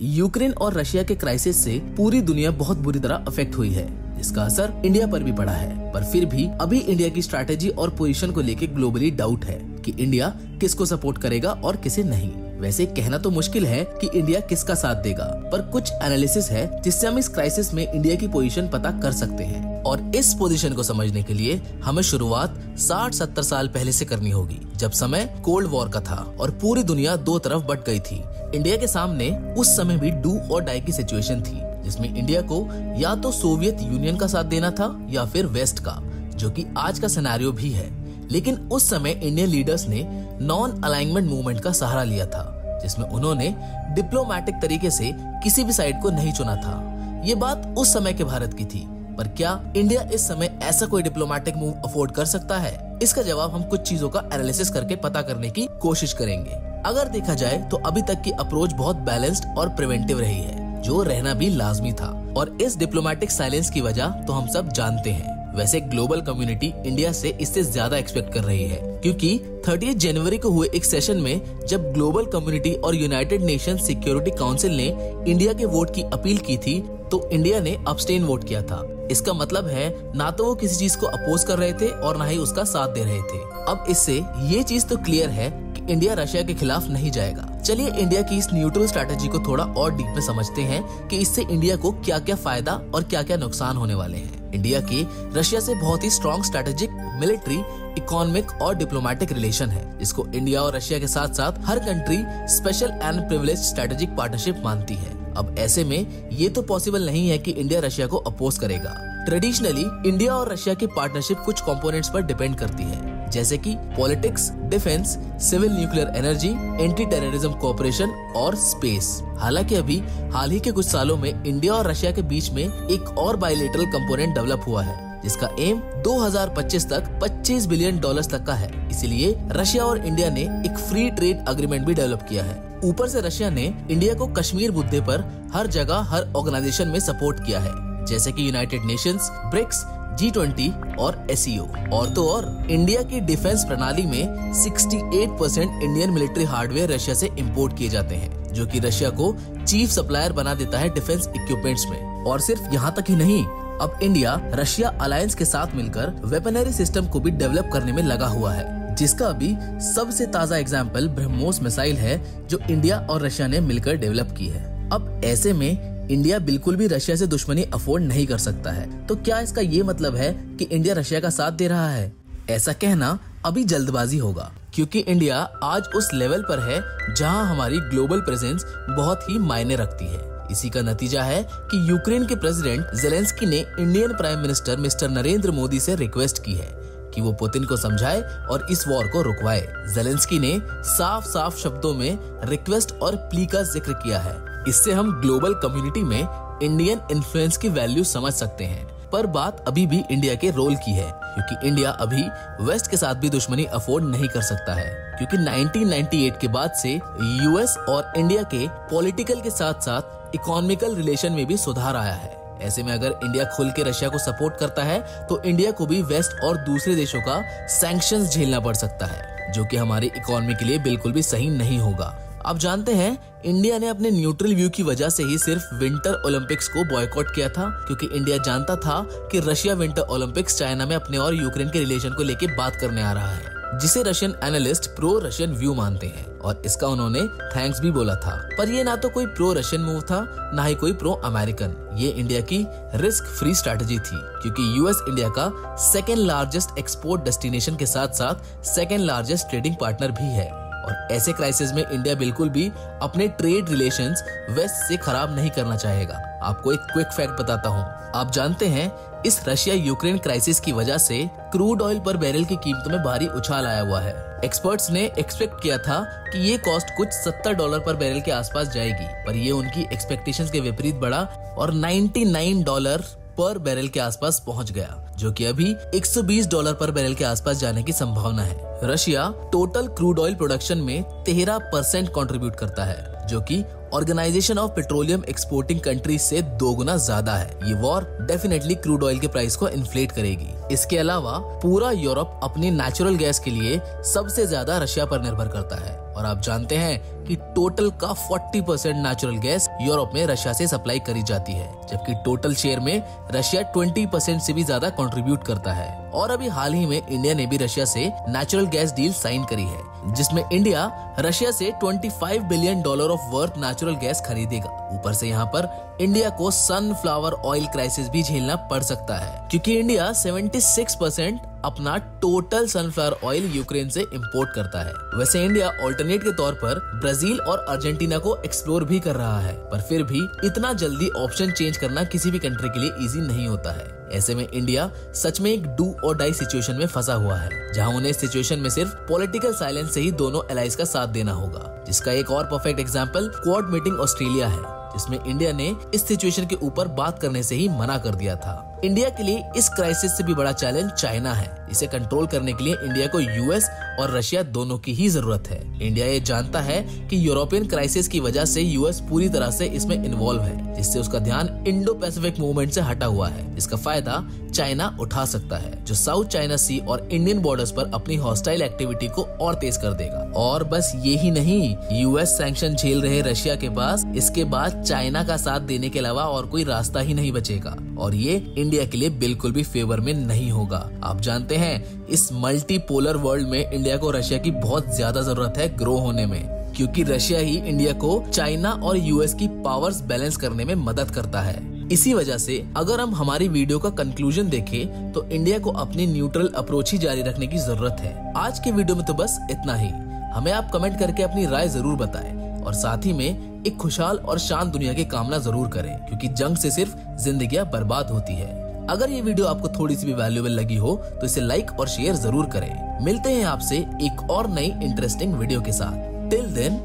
Ukraine और Russia के crisis से पूरी दुनिया बहुत बुरी तरह अफेक्ट हुई है, जिसका असर इंडिया पर भी पड़ा है। पर फिर भी अभी इंडिया की स्ट्रैटेजी और पोजीशन को लेके ग्लोबली डाउट है कि इंडिया किसको सपोर्ट करेगा और किसे नहीं। वैसे कहना तो मुश्किल है कि इंडिया किसका साथ देगा, पर कुछ एनालिसिस है जिससे हम इस क्राइसिस में इंडिया की पोजीशन पता कर सकते हैं। और इस पोजीशन को समझने के लिए हमें शुरुआत 60-70 साल पहले से करनी होगी, जब समय कोल्ड वॉर का था और पूरी दुनिया दो तरफ बट गई थी। इंडिया के सामने उस समय भी डू और डाई की सिचुएशन थी, जिसमें इंडिया को या तो सोवियत यूनियन का साथ देना था या फिर वेस्ट का, जो कि आज का सिनेरियो भी है। लेकिन उस समय इंडियन लीडर्स ने नॉन अलाइनमेंट मूवमेंट का सहारा लिया था, जिसमें उन्होंने डिप्लोमेटिक तरीके से किसी भी साइड को नहीं चुना था। ये बात उस समय के भारत की थी, पर क्या इंडिया इस समय ऐसा कोई डिप्लोमेटिक मूव अफोर्ड कर सकता है? इसका जवाब हम कुछ चीजों का एनालिसिस करके पता करने की कोशिश करेंगे। अगर देखा जाए तो अभी तक की अप्रोच बहुत बैलेंस्ड और प्रिवेंटिव रही है, जो रहना भी लाजमी था। और इस डिप्लोमेटिक साइलेंस की वजह तो हम सब जानते हैं। वैसे ग्लोबल कम्युनिटी इंडिया से इससे ज्यादा एक्सपेक्ट कर रही है, क्योंकि 30 जनवरी को हुए एक सेशन में जब ग्लोबल कम्युनिटी और यूनाइटेड नेशन सिक्योरिटी काउंसिल ने इंडिया के वोट की अपील की थी, तो इंडिया ने अब्सटेन वोट किया था। इसका मतलब है ना तो वो किसी चीज को अपोज कर रहे थे और ना ही उसका साथ दे रहे थे। अब इससे ये चीज तो क्लियर है कि इंडिया रशिया के खिलाफ नहीं जाएगा। चलिए इंडिया की इस न्यूट्रल स्ट्रैटेजी को थोड़ा और डीप में समझते हैं कि इससे इंडिया को क्या क्या फायदा और क्या क्या नुकसान होने वाले हैं। इंडिया के रशिया से बहुत ही स्ट्रॉन्ग स्ट्रैटेजिक, मिलिट्री, इकोनॉमिक और डिप्लोमेटिक रिलेशन है, जिसको इंडिया और रशिया के साथ साथ हर country special and privileged strategic partnership मानती है। अब ऐसे में ये तो पॉसिबल नहीं है कि इंडिया रशिया को अपोज करेगा। ट्रेडिशनली इंडिया और रशिया की पार्टनरशिप कुछ कंपोनेंट्स पर डिपेंड करती है, जैसे कि politics, defence, civil nuclear energy, anti terrorism cooperation और स्पेस। हालांकि अभी हाल ही के कुछ सालों में इंडिया और रशिया के बीच में एक और बायलैटरल कंपोनेंट डेवलप हुआ है, जिसका एम 2025 तक $25 बिलियन तक का है। इसीलिए रशिया और इंडिया ने एक फ्री ट्रेड एग्रीमेंट भी डेवलप किया है। ऊपर से रशिया ने इंडिया को कश्मीर मुद्दे पर हर जगह हर ऑर्गेनाइजेशन में सपोर्ट किया है, जैसे कि यूनाइटेड नेशंस, ब्रिक्स, G20 और SEO। और तो और इंडिया की डिफेंस प्रणाली में 68% इंडियन मिलिट्री हार्डवेयर रशिया से इंपोर्ट किए जाते हैं, जो कि रशिया को चीफ सप्लायर बना देता है डिफेंस इक्विपमेंट्स में। और सिर्फ यहाँ तक ही नहीं, अब इंडिया रशिया अलायंस के साथ मिलकर वेपनरी सिस्टम को भी डेवलप करने में लगा हुआ है, जिसका अभी सबसे ताजा एग्जाम्पल ब्रह्मोस मिसाइल है, जो इंडिया और रशिया ने मिलकर डेवलप की है। अब ऐसे में इंडिया बिल्कुल भी रशिया से दुश्मनी अफोर्ड नहीं कर सकता है। तो क्या इसका ये मतलब है कि इंडिया रशिया का साथ दे रहा है? ऐसा कहना अभी जल्दबाजी होगा, क्योंकि इंडिया आज उस लेवल पर है जहां हमारी ग्लोबल प्रेजेंस बहुत ही मायने रखती है। इसी का नतीजा है कि यूक्रेन के प्रेसिडेंट जेलेंस्की ने Indian prime minister mister Narendra Modi से रिक्वेस्ट की है कि वो पुतिन को समझाए और इस वॉर को रुकवाए। जेलेंस्की ने साफ साफ शब्दों में रिक्वेस्ट और प्ली का जिक्र किया है। इससे हम ग्लोबल कम्युनिटी में इंडियन इन्फ्लुएंस की वैल्यू समझ सकते हैं। पर बात अभी भी इंडिया के रोल की है, क्योंकि इंडिया अभी वेस्ट के साथ भी दुश्मनी अफोर्ड नहीं कर सकता है, क्योंकि 1998 के बाद से यूएस और इंडिया के पॉलिटिकल के साथ साथ इकोनॉमिकल रिलेशन में भी सुधार आया है। ऐसे में अगर इंडिया खुल के रशिया को सपोर्ट करता है तो इंडिया को भी वेस्ट और दूसरे देशों का सैंक्शंस झेलना पड़ सकता है, जो कि हमारी इकोनॉमी के लिए बिल्कुल भी सही नहीं होगा। आप जानते हैं इंडिया ने अपने न्यूट्रल व्यू की वजह से ही सिर्फ विंटर ओलंपिक्स को बॉयकॉट किया था, क्योंकि इंडिया जानता था कि रशिया विंटर ओलंपिक्स चाइना में अपने और यूक्रेन के रिलेशन को लेके बात करने आ रहा है, जिसे Russian analyst pro Russian view मानते हैं, और इसका उन्होंने थैंक्स भी बोला था। पर ये ना तो कोई प्रो रशियन मूव था, ना ही कोई प्रो अमेरिकन। ये इंडिया की रिस्क फ्री स्ट्रैटेजी थी, क्योंकि यूएस इंडिया का सेकेंड लार्जेस्ट एक्सपोर्ट डेस्टिनेशन के साथ साथ सेकेंड लार्जेस्ट ट्रेडिंग पार्टनर भी है। और ऐसे क्राइसिस में इंडिया बिल्कुल भी अपने ट्रेड रिलेशंस वेस्ट से खराब नहीं करना चाहेगा। आपको एक क्विक फैक्ट बताता हूँ। आप जानते हैं इस रशिया यूक्रेन क्राइसिस की वजह से क्रूड ऑयल पर बैरल की कीमतों में भारी उछाल आया हुआ है। एक्सपर्ट्स ने एक्सपेक्ट किया था कि ये कॉस्ट कुछ $70 पर बैरल के आसपास जाएगी, पर ये उनकी एक्सपेक्टेशंस के विपरीत बढ़ा और $99 पर बैरल के आसपास पहुंच गया, जो कि अभी $120 पर बैरल के आसपास जाने की संभावना है। Russia total crude oil production में 13% कंट्रीब्यूट करता है, जो कि organisation of petroleum exporting countries से 2 गुना ज्यादा है। ये वॉर डेफिनेटली क्रूड ऑयल के प्राइस को इन्फ्लेट करेगी। इसके अलावा पूरा यूरोप अपनी नेचुरल गैस के लिए सबसे ज्यादा रशिया पर निर्भर करता है और आप जानते हैं कि टोटल का 40% नेचुरल गैस यूरोप में रशिया से सप्लाई करी जाती है, जबकि टोटल शेयर में रशिया 20% से भी ज्यादा कंट्रीब्यूट करता है। और अभी हाल ही में इंडिया ने भी रशिया से नेचुरल गैस डील साइन करी है, जिसमें इंडिया रशिया से $25 billion of worth natural gas खरीदेगा। ऊपर से यहाँ पर इंडिया को सनफ्लावर ऑयल क्राइसिस भी झेलना पड़ सकता है, क्योंकि इंडिया 76% अपना टोटल सनफ्लावर ऑयल यूक्रेन से इंपोर्ट करता है। वैसे इंडिया ऑल्टरनेट के तौर पर ब्राजील और अर्जेंटीना को एक्सप्लोर भी कर रहा है, पर फिर भी इतना जल्दी ऑप्शन चेंज करना किसी भी कंट्री के लिए इजी नहीं होता है। ऐसे में इंडिया सच में एक डू और डाई सिचुएशन में फंसा हुआ है, जहां उन्हें इस सिचुएशन में सिर्फ पॉलिटिकल साइलेंस से ही दोनों एलाइज का साथ देना होगा, जिसका एक और perfect example quad meeting Australia है, जिसमें इंडिया ने इस सिचुएशन के ऊपर बात करने से ही मना कर दिया था। इंडिया के लिए इस क्राइसिस से भी बड़ा चैलेंज चाइना है। इसे कंट्रोल करने के लिए इंडिया को यूएस और रशिया दोनों की ही जरूरत है। इंडिया ये जानता है कि यूरोपियन क्राइसिस की वजह से यूएस पूरी तरह से इसमें इन्वॉल्व है, जिससे उसका ध्यान इंडो पैसिफिक मूवमेंट से हटा हुआ है, जिसका फायदा चाइना उठा सकता है, जो साउथ चाइना सी और इंडियन बॉर्डर्स पर अपनी हॉस्टाइल एक्टिविटी को और तेज कर देगा। और बस ये ही नहीं, यूएस सैंक्शन झेल रहे रशिया के पास इसके बाद चाइना का साथ देने के अलावा और कोई रास्ता ही नहीं बचेगा, और ये इंडिया के लिए बिल्कुल भी फेवर में नहीं होगा। आप जानते हैं, इस मल्टीपोलर वर्ल्ड में इंडिया को रशिया की बहुत ज्यादा जरूरत है ग्रो होने में, क्योंकि रशिया ही इंडिया को चाइना और यूएस की पावर्स बैलेंस करने में मदद करता है। इसी वजह से अगर हम हमारी वीडियो का कंक्लूजन देखें तो इंडिया को अपनी न्यूट्रल अप्रोच ही जारी रखने की जरूरत है। आज के वीडियो में तो बस इतना ही। हमें आप कमेंट करके अपनी राय जरूर बताएं और साथ ही में एक खुशहाल और शांत दुनिया की कामना जरूर करें, क्योंकि जंग से सिर्फ जिंदगियां बर्बाद होती है। अगर ये वीडियो आपको थोड़ी सी भी वैल्यूएबल लगी हो तो इसे लाइक और शेयर जरूर करें। मिलते हैं आपसे एक और नई इंटरेस्टिंग वीडियो के साथ। Till then,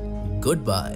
good bye.